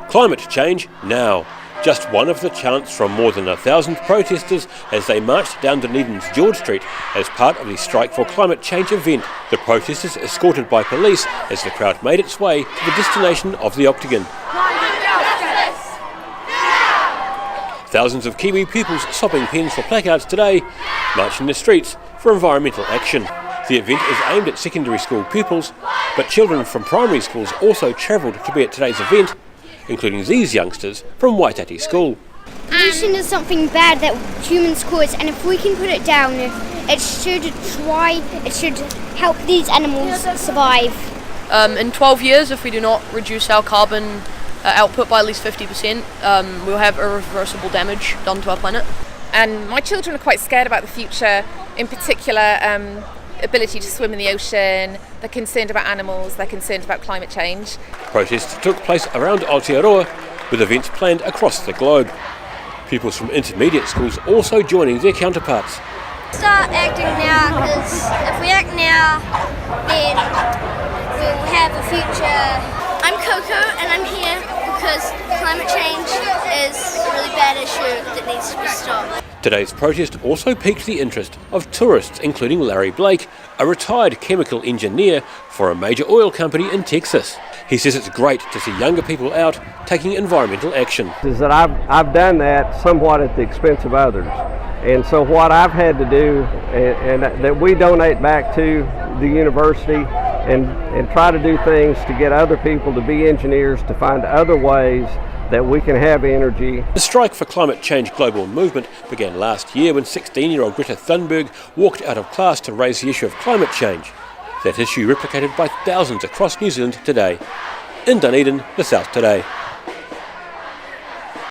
Climate change now. Just one of the chants from more than 1,000 protesters as they marched down Dunedin's George Street as part of the Strike for Climate Change event. The protesters escorted by police as the crowd made its way to the destination of the Octagon. Thousands of Kiwi pupils sopping pens for placards today, marching the streets for environmental action. The event is aimed at secondary school pupils, but children from primary schools also travelled to be at today's event, including these youngsters from Waitati School. Pollution is something bad that humans cause, and if we can put it down, it should help these animals survive. In 12 years, if we do not reduce our carbon output by at least 50%, we'll have irreversible damage done to our planet. And my children are quite scared about the future, in particular ability to swim in the ocean. They're concerned about animals, they're concerned about climate change. Protests took place around Aotearoa, with events planned across the globe. Pupils from intermediate schools also joining their counterparts. Start acting now, because if we act now, then we'll have a future. I'm Coco and I'm here because climate change is a really bad issue that needs to be stopped. Today's protest also piqued the interest of tourists, including Larry Blake, a retired chemical engineer for a major oil company in Texas. He says it's great to see younger people out taking environmental action. Is that I've done that somewhat at the expense of others. And so what I've had to do, and that we donate back to the university and try to do things to get other people to be engineers, to find other ways that we can have energy. The Strike for Climate Change global movement began last year when 16-year-old Greta Thunberg walked out of class to raise the issue of climate change. That issue replicated by thousands across New Zealand today. In Dunedin, the South Today.